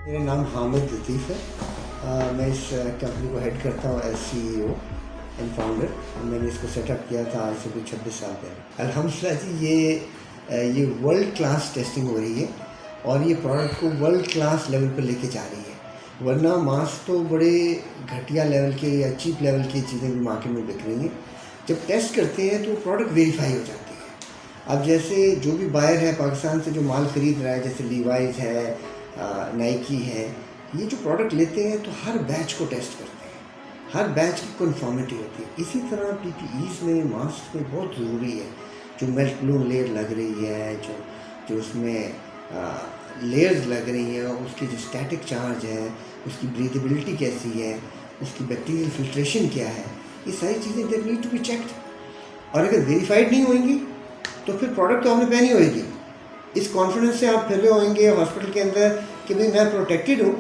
मेरा नाम हामिद लतीफ़ है। मैं इस कंपनी को हेड करता हूँ एज CEO एंड फाउंडर। मैंने इसको सेटअप किया था आज से कुछ 26 साल पहले। अल्हम्दुलिल्लाह जी, ये वर्ल्ड क्लास टेस्टिंग हो रही है और ये प्रोडक्ट को वर्ल्ड क्लास लेवल पर लेके जा रही है। वरना मास्क तो बड़े घटिया लेवल के या चीप लेवल की चीज़ें भी मार्केट में बिक रही हैं। जब टेस्ट करते हैं तो प्रोडक्ट वेरीफाई हो जाती है। अब जैसे जो भी बायर है पाकिस्तान से जो माल ख़रीद रहा है, जैसे लीवाइज है, नाइकी है, ये जो प्रोडक्ट लेते हैं तो हर बैच को टेस्ट करते हैं, हर बैच की कन्फर्मिटी होती है। इसी तरह PPEs में, मास्क में बहुत ज़रूरी है जो मेल्ट ब्लूम लेयर लग रही है, जो उसमें लेयर्स लग रही हैं, उसकी जो स्टैटिक चार्ज है, उसकी ब्रीदेबिलिटी कैसी है, उसकी बैक्टीरियल फिल्ट्रेशन क्या है, ये सारी चीज़ें that need to be checked. और अगर वेरीफाइड नहीं होंगी तो फिर प्रोडक्ट तो आपने पहनी होएगी, इस कॉन्फिडेंस से आप फिर रहे होंगे हॉस्पिटल के अंदर कि भाई मैं प्रोटेक्टेड हूँ,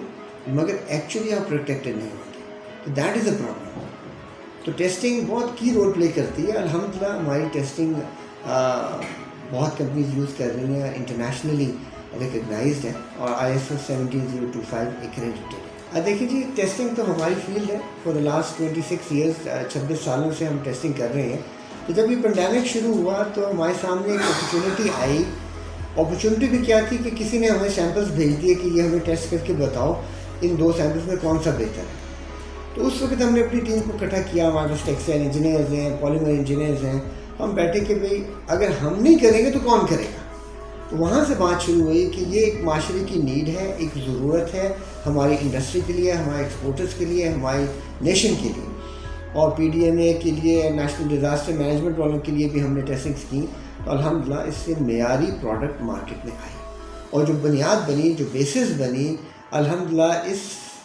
मगर एक्चुअली आप प्रोटेक्टेड नहीं होंगे। तो दैट इज़ अ प्रॉब्लम। तो टेस्टिंग बहुत की रोल प्ले करती है। अल्हम्दुलिल्लाह हमारी टेस्टिंग बहुत कंपनीज यूज़ कर रही हैं, इंटरनेशनली रिकगनाइज्ड है और ISO 17025 एक्रेडिटेड है। देखिए जी, टेस्टिंग तो हमारी फील्ड है। फॉर द लास्ट 26 ईयर्स, 26 सालों से हम टेस्टिंग कर रहे हैं। तो जब ये पेंडेमिक शुरू हुआ तो हमारे सामने एक अपॉर्चुनिटी आई। अपॉर्चुनिटी भी क्या थी कि किसी ने हमें सैंपल्स भेज दिए कि ये हमें टेस्ट करके बताओ इन 2 सैंपल्स में कौन सा बेहतर है। तो उस वक्त हमने अपनी टीम को इकट्ठा किया। हमारे पास टेक्सटाइल इंजीनियर्स हैं, पॉलीमर इंजीनियर्स हैं। हम बैठे कि भाई अगर हम नहीं करेंगे तो कौन करेगा। तो वहाँ से बात शुरू हुई कि ये एक माशरे की नीड है, एक ज़रूरत है हमारी इंडस्ट्री के लिए, हमारे एक्सपोर्टर्स के लिए, हमारी नेशन के लिए, और PDMA के लिए, नेशनल डिज़ास्टर मैनेजमेंट वालों के लिए भी हमने टेस्टिंग्स की। तो अल्हम्दुलिल्लाह इससे मेयारी प्रोडक्ट मार्केट में आई और जो बुनियाद बनी, जो बेसिस बनी, अल्हम्दुलिल्लाह इस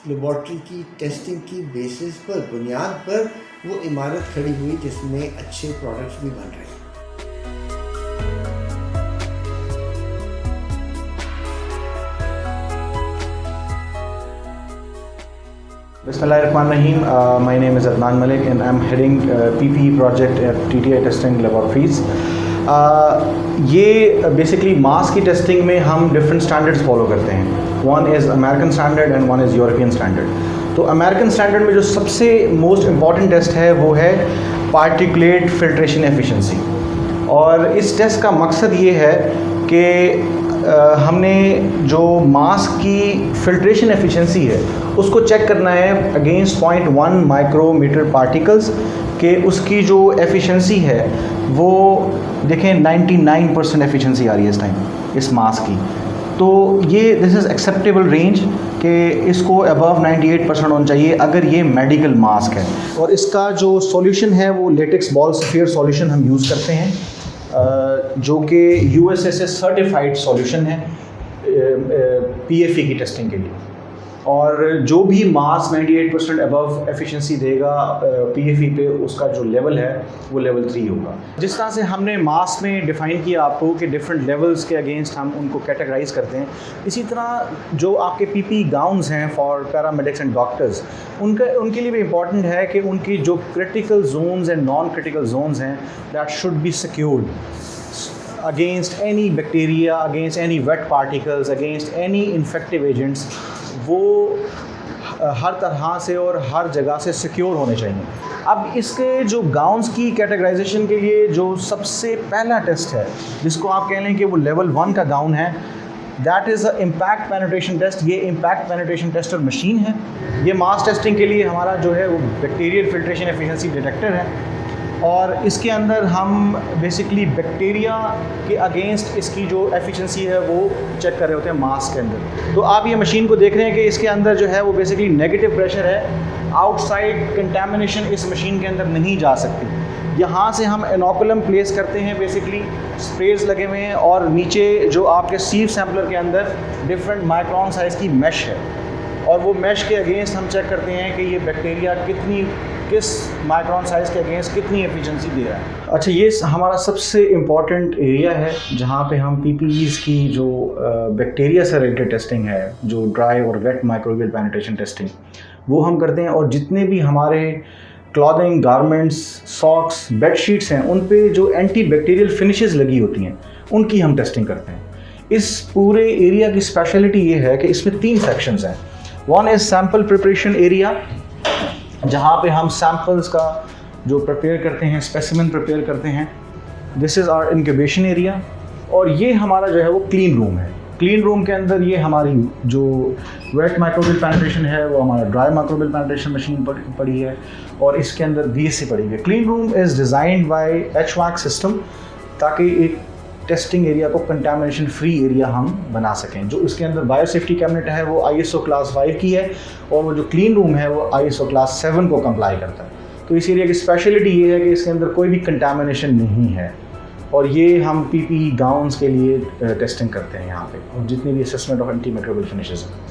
लेबॉर्ट्री की टेस्टिंग की बेसिस पर, बुनियाद पर वो इमारत खड़ी हुई जिसमें अच्छे प्रोडक्ट्स भी बन रहे हैं। Bismillahirrahmanirrahim. My name is Adnan Malik and I'm heading PPE project at TTI Testing Laboratories. ये बेसिकली मास्क की टेस्टिंग में हम डिफरेंट स्टैंडर्ड्स फॉलो करते हैं। One is American standard and one is European standard. तो अमेरिकन स्टैंडर्ड में जो सबसे मोस्ट इम्पॉर्टेंट टेस्ट है वो है पार्टिकुलेट फिल्ट्रेशन एफिशिएंसी। और इस टेस्ट का मकसद ये है कि हमने जो मास्क की फिल्ट्रेशन एफिशिएंसी है उसको चेक करना है अगेंस्ट 0.1 माइक्रोमीटर पार्टिकल्स के उसकी जो एफिशिएंसी है वो देखें 99% एफिशिएंसी आ रही है इस टाइम इस मास्क की। तो ये दिस इज़ एक्सेप्टेबल रेंज कि इसको अबव 98% होना चाहिए अगर ये मेडिकल मास्क है। और इसका जो सॉल्यूशन है वो लेटेक्स बॉल स्फीयर सॉल्यूशन हम यूज़ करते हैं, जो कि USA से सर्टिफाइड सॉल्यूशन है PFE की टेस्टिंग के लिए। और जो भी मास्क 98% अबव एफिशिएंसी देगा PFE पे, उसका जो लेवल है वो लेवल 3 होगा। जिस तरह से हमने मास्क में डिफ़ाइन किया आपको कि डिफरेंट लेवल्स के अगेंस्ट हम उनको कैटेगराइज करते हैं, इसी तरह जो आपके PPE गाउन्स हैं फॉर पैरामेडिक्स एंड डॉक्टर्स, उनके लिए भी इम्पॉर्टेंट है कि उनकी जो critical zones and non critical zones हैं that should be secured against any bacteria, against any wet particles, against any infective agents, वो हर तरह से और हर जगह से सिक्योर होने चाहिए। अब इसके जो गाउन्स की कैटेगराइजेशन के लिए जो सबसे पहला टेस्ट है जिसको आप कह लें कि वो लेवल 1 का गाउन है, that is a impact penetration test. ये इम्पैक्ट पेनिट्रेशन टेस्टर मशीन है। ये मास टेस्टिंग के लिए हमारा जो है वो बैक्टीरियल फिल्ट्रेशन एफिशिएंसी डिटेक्टर है और इसके अंदर हम बेसिकली बैक्टीरिया के अगेंस्ट इसकी जो एफिशिएंसी है वो चेक कर रहे होते हैं मास्क के अंदर। तो आप ये मशीन को देख रहे हैं कि इसके अंदर जो है वो बेसिकली नेगेटिव प्रेशर है। आउटसाइड कंटेमिनेशन इस मशीन के अंदर नहीं जा सकती। यहाँ से हम इनोकुलम प्लेस करते हैं, बेसिकली स्प्रेज लगे हुए हैं और नीचे जो आपके सीव सैम्पलर के अंदर डिफरेंट माइक्रोन साइज़ की मैश है और वो मैश के अगेंस्ट हम चेक करते हैं कि ये बैक्टीरिया किस माइक्रोन साइज़ के अगेंस्ट कितनी एफिशिएंसी दे रहा है। अच्छा, ये हमारा सबसे इम्पॉर्टेंट एरिया है जहाँ पे हम PPEs की जो बैक्टीरिया से रिलेटेड टेस्टिंग है, जो ड्राई और वेट माइक्रोबियल पेनिट्रेशन टेस्टिंग, वो हम करते हैं। और जितने भी हमारे क्लॉथिंग, गारमेंट्स, सॉक्स, बेडशीट्स हैं, उन पे जो एंटी बैक्टीरियल फिनिशेस लगी होती हैं उनकी हम टेस्टिंग करते हैं। इस पूरे एरिया की स्पेशलिटी ये है कि इसमें 3 सेक्शंस हैं। One is sample preparation area, जहाँ पे हम सैम्पल्स का जो प्रिपेयर करते हैं, स्पेसिमेन प्रिपेयर करते हैं। This is our incubation area. और ये हमारा जो है वो क्लीन रूम है। क्लीन रूम के अंदर ये हमारी जो वेट माइक्रोबियल पेनिट्रेशन है वो हमारा ड्राई माइक्रोबियल पेनिट्रेशन मशीन पड़ी है, और इसके अंदर BSc पड़ी हुई है। Clean room is designed by HVAC system, ताकि एक टेस्टिंग एरिया को कंटामिनेशन फ्री एरिया हम बना सकें। जो इसके अंदर बायोसेफ्टी कैबिनेट है वो ISO क्लास 5 की है, और वो जो क्लीन रूम है वो ISO क्लास 7 को कंप्लाई करता है। तो इस एरिया की स्पेशलिटी ये है कि इसके अंदर कोई भी कंटामिनेशन नहीं है, और ये हम PPE गाउन्स के लिए टेस्टिंग करते हैं यहाँ पे, और जितनी भी assessment of anti microbial finishes हैं।